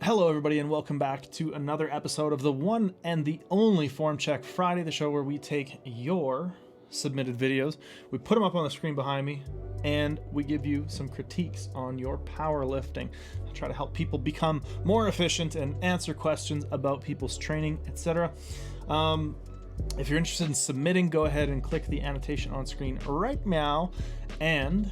Hello everybody and welcome back to another episode of the one and the only Form Check Friday, the show where we take your submitted videos, we put them up on the screen behind me, and we give you some critiques on your powerlifting. I try to help people become more efficient and answer questions about people's training, etc. If you're interested in submitting, go ahead and click the annotation on screen right now, and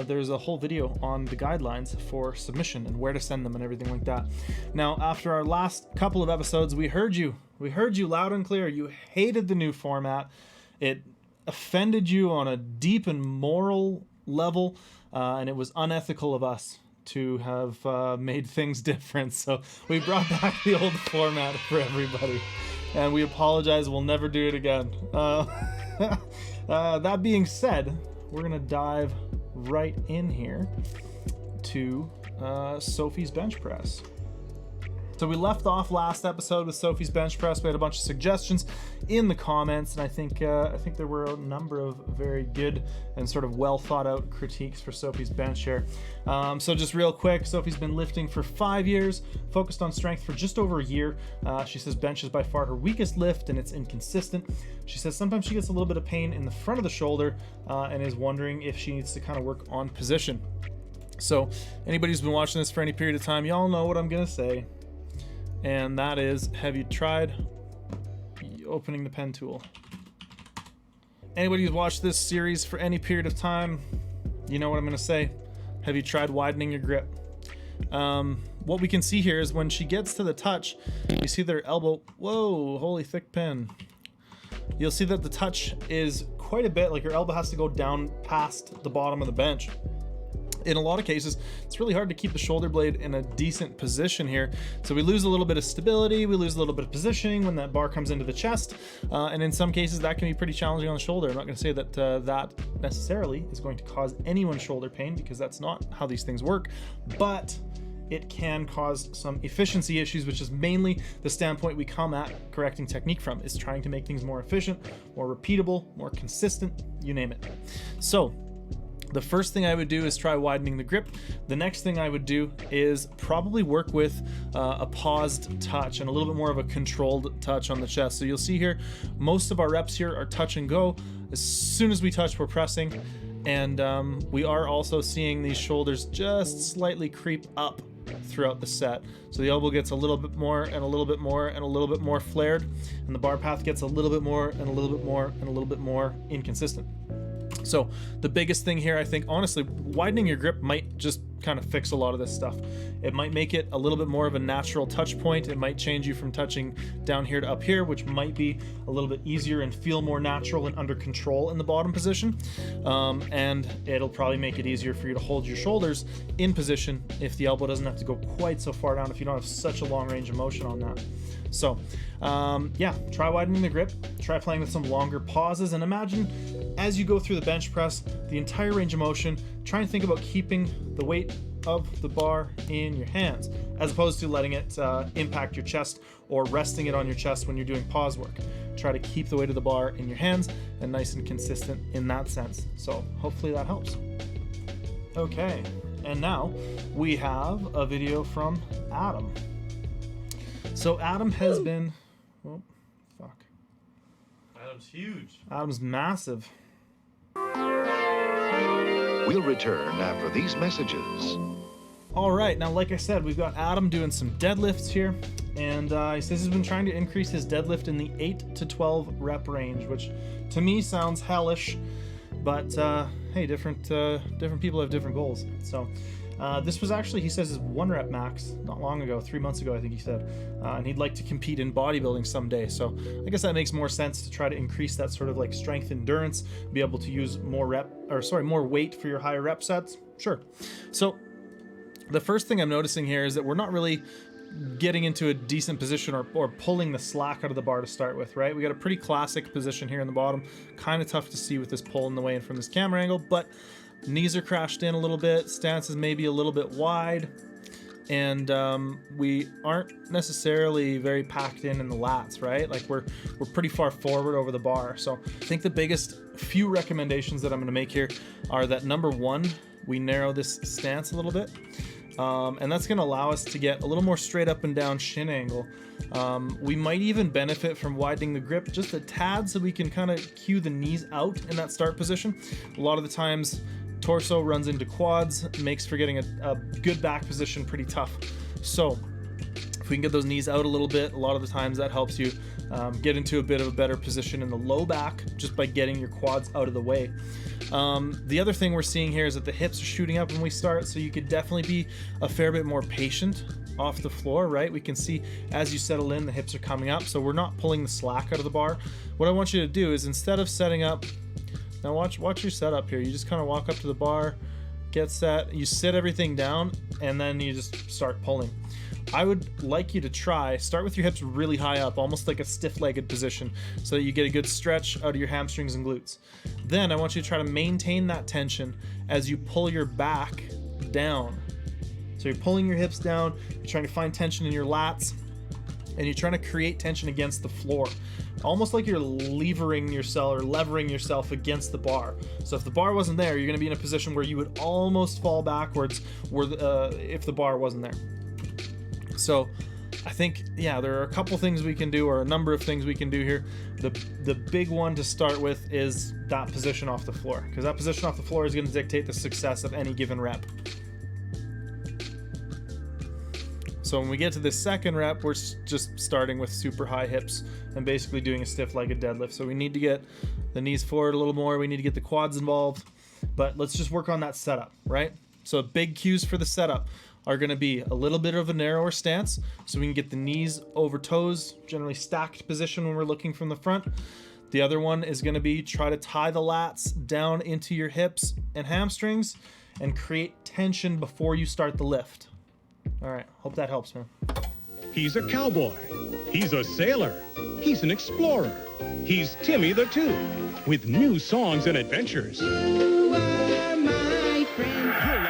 there's a whole video on the guidelines for submission and where to send them and everything like that. Now, after our last couple of episodes, we heard you loud and clear. You hated the new format. It offended you on a deep and moral level, and it was unethical of us to have made things different. So we brought back the old format for everybody, and we apologize. We'll never do it again. That being said, we're gonna dive right in here to Sophie's bench press. So we left off last episode with Sophie's bench press. We had a bunch of suggestions in the comments, and I think there were a number of very good and sort of well thought out critiques for Sophie's bench here. So just real quick, Sophie's been lifting for 5 years, focused on strength for just over a year. She says bench is by far her weakest lift and it's inconsistent. She says sometimes she gets a little bit of pain in the front of the shoulder and is wondering if she needs to kind of work on position. So anybody who's been watching this for any period of time, y'all know what I'm gonna say. And that is, have you tried opening the pen tool? Anybody who's watched this series for any period of time, you know what I'm going to say. Have you tried widening your grip? What we can see here is when she gets to the touch, you see their elbow. Whoa, holy thick pen. You'll see that the touch is quite a bit, like her elbow has to go down past the bottom of the bench. In a lot of cases, it's really hard to keep the shoulder blade in a decent position here. So we lose a little bit of stability, we lose a little bit of positioning when that bar comes into the chest. And in some cases, that can be pretty challenging on the shoulder. I'm not gonna say that that necessarily is going to cause anyone shoulder pain, because that's not how these things work, but it can cause some efficiency issues, which is mainly the standpoint we come at correcting technique from, is trying to make things more efficient, more repeatable, more consistent, you name it. So the first thing I would do is try widening the grip. The next thing I would do is probably work with a paused touch and a little bit more of a controlled touch on the chest. So you'll see here, most of our reps here are touch and go. As soon as we touch, we're pressing. And we are also seeing these shoulders just slightly creep up throughout the set. So the elbow gets a little bit more and a little bit more and a little bit more flared, and the bar path gets a little bit more and a little bit more and a little bit more inconsistent. So the biggest thing here, I think, honestly, widening your grip might just kind of fix a lot of this stuff. It might make it a little bit more of a natural touch point. It might change you from touching down here to up here, which might be a little bit easier and feel more natural and under control in the bottom position. And it'll probably make it easier for you to hold your shoulders in position if the elbow doesn't have to go quite so far down, if you don't have such a long range of motion on that. So yeah, try widening the grip, try playing with some longer pauses, and imagine as you go through the bench press, the entire range of motion, try and think about keeping the weight of the bar in your hands, as opposed to letting it impact your chest or resting it on your chest when you're doing pause work. Try to keep the weight of the bar in your hands and nice and consistent in that sense. So hopefully that helps. Okay, and now we have a video from Adam. So Adam has been, oh, fuck. Adam's huge. Adam's massive. We'll return after these messages. All right, now like I said, we've got Adam doing some deadlifts here, and he says he's been trying to increase his deadlift in the 8 to 12 rep range, which to me sounds hellish, but hey, different people have different goals. So this was actually, he says, his 1 rep max not long ago, 3 months ago, I think he said, and he'd like to compete in bodybuilding someday. So I guess that makes more sense to try to increase that sort of like strength endurance, be able to use more weight for your higher rep sets. Sure. So the first thing I'm noticing here is that we're not really getting into a decent position or pulling the slack out of the bar to start with, right? We got a pretty classic position here in the bottom, kind of tough to see with this pull in the way and from this camera angle, but knees are crashed in a little bit, stance is maybe a little bit wide, and we aren't necessarily very packed in the lats, right? Like we're pretty far forward over the bar. So I think the biggest few recommendations that I'm going to make here are that, number one, we narrow this stance a little bit. And that's going to allow us to get a little more straight up and down shin angle. We might even benefit from widening the grip just a tad so we can kind of cue the knees out in that start position. A lot of the times torso runs into quads, makes for getting a good back position pretty tough. So if we can get those knees out a little bit, a lot of the times that helps you get into a bit of a better position in the low back just by getting your quads out of the way. The other thing we're seeing here is that the hips are shooting up when we start, so you could definitely be a fair bit more patient off the floor, right? We can see as you settle in, the hips are coming up, so we're not pulling the slack out of the bar. What I want you to do is, instead of setting up, now watch your setup here. You just kind of walk up to the bar, get set, you sit everything down, and then you just start pulling. I would like you to start with your hips really high up, almost like a stiff-legged position, so that you get a good stretch out of your hamstrings and glutes. Then I want you to try to maintain that tension as you pull your back down. So you're pulling your hips down, you're trying to find tension in your lats, and you're trying to create tension against the floor. Almost like you're levering yourself against the bar. So if the bar wasn't there, you're gonna be in a position where you would almost fall backwards if the bar wasn't there. So I think, yeah, there are a couple things we can do, or a number of things we can do here. The big one to start with is that position off the floor, because that position off the floor is going to dictate the success of any given rep. So when we get to this second rep, we're just starting with super high hips and basically doing a stiff-legged deadlift. So we need to get the knees forward a little more. We need to get the quads involved, but let's just work on that setup, right? So big cues for the setup are going to be a little bit of a narrower stance, so we can get the knees over toes, generally stacked position when we're looking from the front. The other one is going to be try to tie the lats down into your hips and hamstrings and create tension before you start the lift. All right, hope that helps, man. He's a cowboy. He's a sailor. He's an explorer. He's Timmy the Two, with new songs and adventures.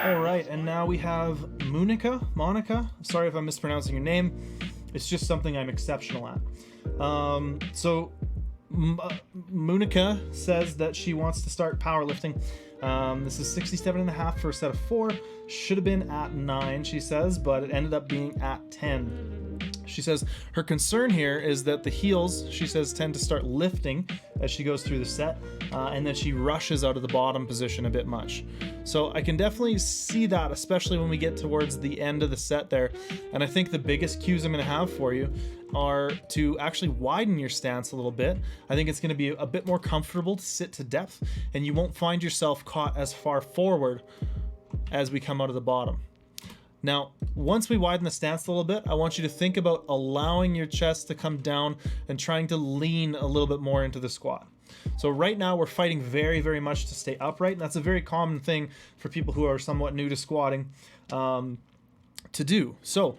All right, and now we have Moonica. Sorry if I'm mispronouncing your name. It's just something I'm exceptional at. Moonica says that she wants to start powerlifting. This is 67.5 for a set of 4. Should have been at 9, she says, but it ended up being at 10. She says her concern here is that the heels, she says, tend to start lifting as she goes through the set, and that she rushes out of the bottom position a bit much. So I can definitely see that, especially when we get towards the end of the set there. And I think the biggest cues I'm going to have for you are to actually widen your stance a little bit. I think it's going to be a bit more comfortable to sit to depth, and you won't find yourself caught as far forward as we come out of the bottom. Now, once we widen the stance a little bit, I want you to think about allowing your chest to come down and trying to lean a little bit more into the squat. So right now we're fighting very, very much to stay upright, and that's a very common thing for people who are somewhat new to squatting to do. So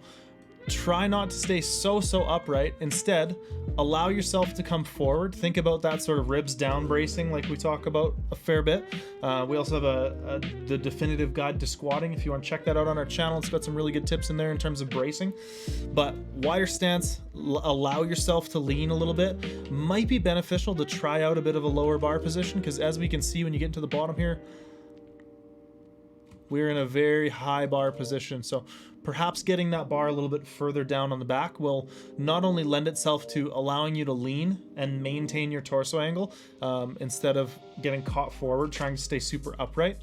try not to stay so upright. Instead, allow yourself to come forward. Think about that sort of ribs down bracing like we talk about a fair bit. We also have the definitive guide to squatting. If you want to check that out on our channel, it's got some really good tips in there in terms of bracing. But wider stance, allow yourself to lean a little bit. Might be beneficial to try out a bit of a lower bar position, because as we can see when you get into the bottom here, we're in a very high bar position. So perhaps getting that bar a little bit further down on the back will not only lend itself to allowing you to lean and maintain your torso angle instead of getting caught forward trying to stay super upright,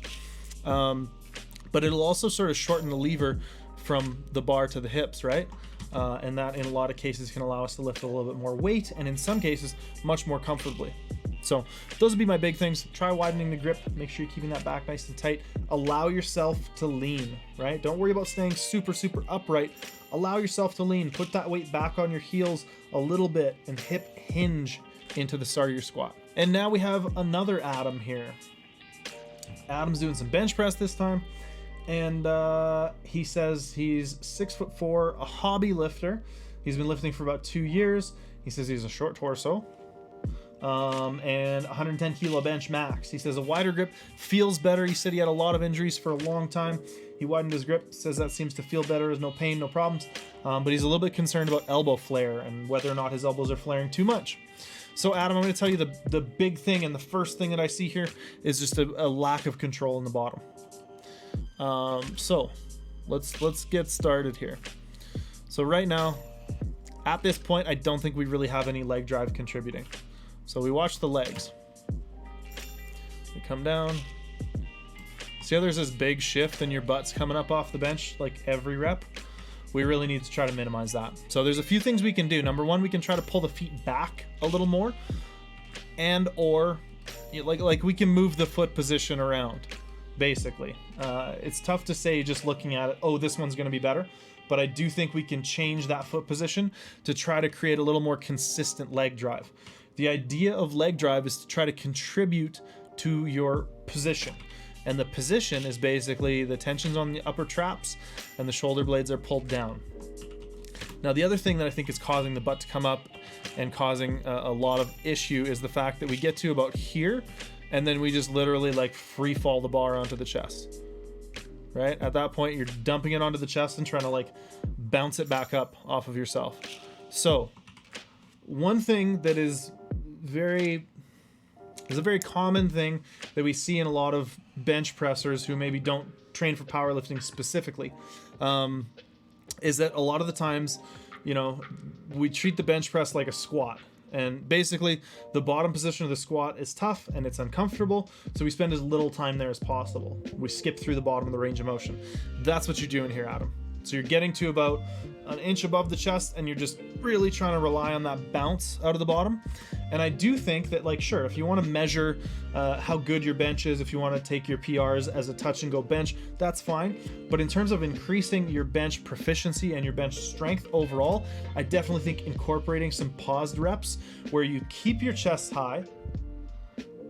but it'll also sort of shorten the lever from the bar to the hips, right? And that in a lot of cases can allow us to lift a little bit more weight, and in some cases much more comfortably. So those would be my big things. Try widening the grip. Make sure you're keeping that back nice and tight. Allow yourself to lean, right? Don't worry about staying super upright. Allow yourself to lean. Put that weight back on your heels a little bit and hip hinge into the start of your squat. And now we have another Adam here. Adam's doing some bench press this time. And he says he's 6'4", a hobby lifter. He's been lifting for about 2 years. He says he's a short torso. And 110 kilo bench max. He says a wider grip feels better. He said he had a lot of injuries for a long time. He widened his grip, says that seems to feel better. There's no pain, no problems. But he's a little bit concerned about elbow flare and whether or not his elbows are flaring too much. So Adam, I'm going to tell you the big thing, and the first thing that I see here is just a lack of control in the bottom. So let's get started here. So right now, at this point, I don't think we really have any leg drive contributing. So we watch the legs. We come down. See how there's this big shift and your butt's coming up off the bench like every rep? We really need to try to minimize that. So there's a few things we can do. Number one, we can try to pull the feet back a little more, and or like we can move the foot position around, basically. It's tough to say just looking at it, oh, this one's gonna be better, but I do think we can change that foot position to try to create a little more consistent leg drive. The idea of leg drive is to try to contribute to your position. And the position is basically the tensions on the upper traps and the shoulder blades are pulled down. Now, the other thing that I think is causing the butt to come up and causing a lot of issue is the fact that we get to about here and then we just literally like free fall the bar onto the chest, right? At that point, you're dumping it onto the chest and trying to like bounce it back up off of yourself. So one thing that is a very common thing that we see in a lot of bench pressers who maybe don't train for powerlifting specifically, is that a lot of the times, we treat the bench press like a squat. And basically, the bottom position of the squat is tough and it's uncomfortable, so we spend as little time there as possible. We skip through the bottom of the range of motion. That's what you're doing here, Adam. So you're getting to about an inch above the chest and you're just really trying to rely on that bounce out of the bottom. And I do think that, like, sure, if you want to measure how good your bench is, if you want to take your PRs as a touch and go bench, that's fine. But in terms of increasing your bench proficiency and your bench strength overall, I definitely think incorporating some paused reps where you keep your chest high,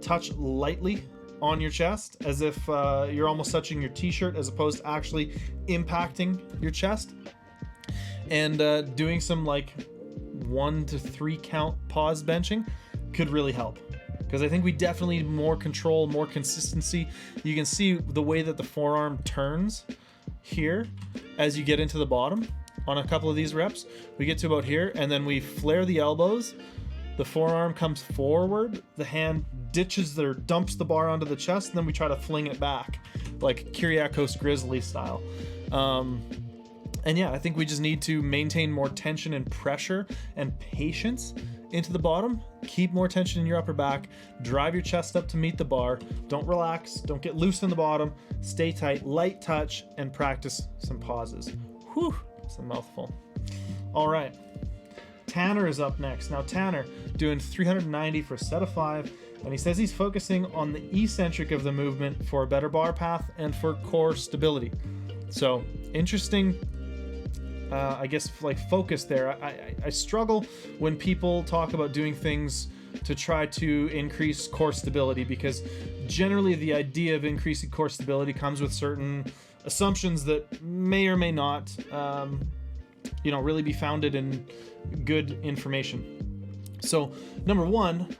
touch lightly on your chest as if you're almost touching your t-shirt as opposed to actually impacting your chest, and doing some like 1 to 3 count pause benching could really help, because I think we definitely need more control, more consistency. You can see the way that the forearm turns here as you get into the bottom on a couple of these reps. We get to about here and then we flare the elbows, the forearm comes forward, the hand ditches or dumps the bar onto the chest, and then we try to fling it back like Kyriakos Grizzly style. And yeah, I think we just need to maintain more tension and pressure and patience into the bottom. Keep more tension in your upper back, drive your chest up to meet the bar. Don't relax, don't get loose in the bottom, stay tight, light touch, and practice some pauses. Whew, it's a mouthful. All right, Tanner is up next. Now Tanner doing 390 for a set of 5, and he says he's focusing on the eccentric of the movement for a better bar path and for core stability. So interesting, I guess, like focus there. I struggle when people talk about doing things to try to increase core stability, because generally the idea of increasing core stability comes with certain assumptions that may or may not, really be founded in good information. So number one,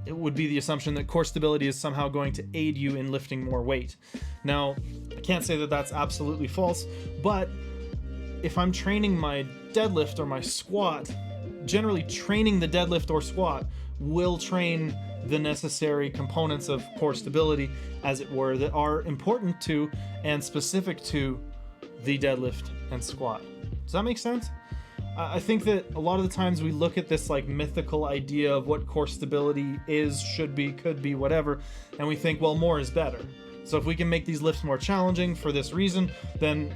it would be the assumption that core stability is somehow going to aid you in lifting more weight. Now, I can't say that that's absolutely false, but if I'm training my deadlift or my squat, generally training the deadlift or squat will train the necessary components of core stability, as it were, that are important to and specific to the deadlift and squat. Does that make sense? I think that a lot of the times we look at this like mythical idea of what core stability is, should be, could be, whatever, and we think, well, more is better. So if we can make these lifts more challenging for this reason, then,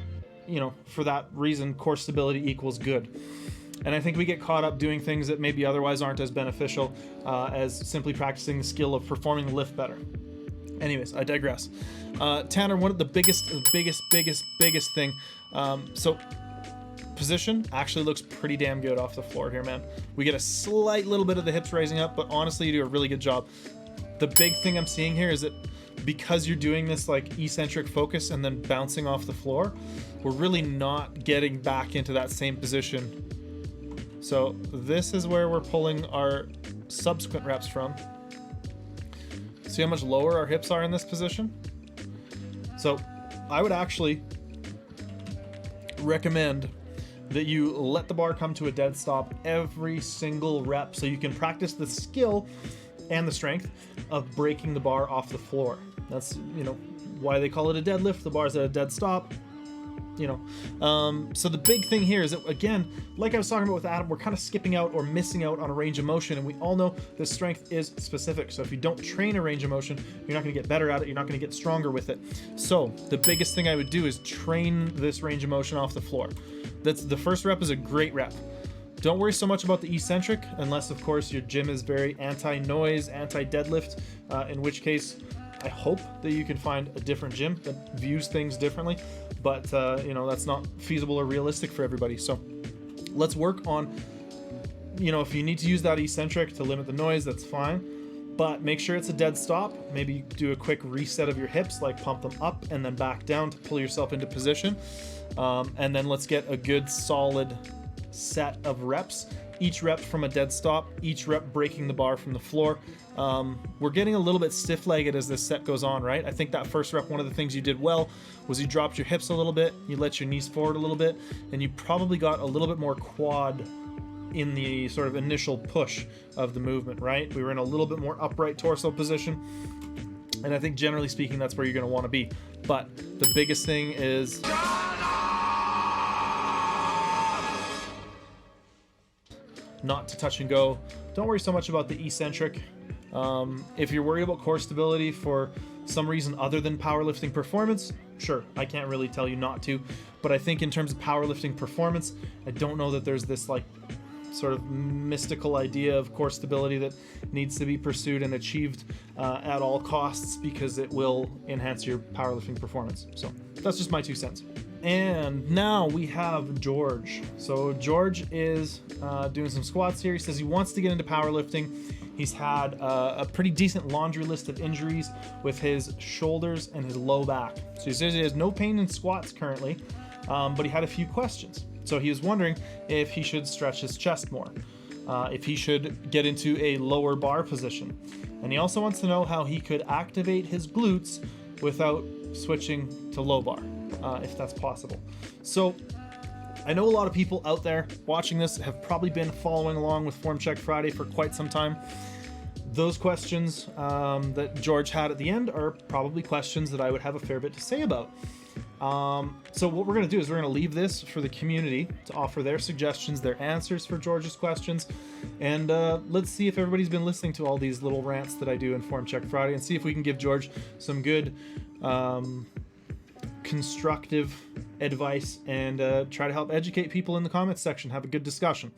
for that reason, core stability equals good. And I think we get caught up doing things that maybe otherwise aren't as beneficial as simply practicing the skill of performing the lift better. Anyways, I digress. Tanner, one of the biggest thing. So position actually looks pretty damn good off the floor here, man. We get a slight little bit of the hips raising up, but honestly, you do a really good job. The big thing I'm seeing here is that because you're doing this like eccentric focus and then bouncing off the floor, we're really not getting back into that same position. So this is where we're pulling our subsequent reps from. See how much lower our hips are in this position? So I would actually recommend that you let the bar come to a dead stop every single rep so you can practice the skill and the strength of breaking the bar off the floor. That's, why they call it a deadlift. The bar's at a dead stop. So the big thing here is that, again, like I was talking about with Adam, we're kind of skipping out or missing out on a range of motion, and we all know this strength is specific. So if you don't train a range of motion, you're not going to get better at it. You're not going to get stronger with it. So the biggest thing I would do is train this range of motion off the floor. That's the first rep is a great rep. Don't worry so much about the eccentric, unless of course your gym is very anti-noise, anti-deadlift, in which case I hope that you can find a different gym that views things differently, but that's not feasible or realistic for everybody. So let's work on, if you need to use that eccentric to limit the noise, that's fine, but make sure it's a dead stop. Maybe do a quick reset of your hips, like pump them up and then back down to pull yourself into position. And then let's get a good solid set of reps, each rep from a dead stop, each rep breaking the bar from the floor. We're getting a little bit stiff-legged as this set goes on, right? I think that first rep, one of the things you did well was you dropped your hips a little bit, you let your knees forward a little bit, and you probably got a little bit more quad in the sort of initial push of the movement, right? We were in a little bit more upright torso position, and I think generally speaking, that's where you're gonna wanna be. But the biggest thing is not to touch and go. Don't worry so much about the eccentric. If you're worried about core stability for some reason other than powerlifting performance, sure, I can't really tell you not to, but I think in terms of powerlifting performance, I don't know that there's this like sort of mystical idea of core stability that needs to be pursued and achieved at all costs, because it will enhance your powerlifting performance. So that's just my 2 cents. And now we have George. So George is doing some squats here. He says he wants to get into powerlifting. He's had a pretty decent laundry list of injuries with his shoulders and his low back. So he says he has no pain in squats currently, but he had a few questions. So he was wondering if he should stretch his chest more, if he should get into a lower bar position. And he also wants to know how he could activate his glutes without switching to low bar, if that's possible. So I know a lot of people out there watching this have probably been following along with Form Check Friday for quite some time. Those questions that George had at the end are probably questions that I would have a fair bit to say about. So what we're going to do is we're going to leave this for the community to offer their suggestions, their answers for George's questions, and let's see if everybody's been listening to all these little rants that I do in Form Check Friday, and see if we can give George some good constructive advice, and try to help educate people in the comments section. Have a good discussion.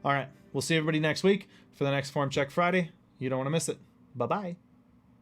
All right, we'll see everybody next week for the next Form Check Friday. You don't want to miss it. Bye-bye.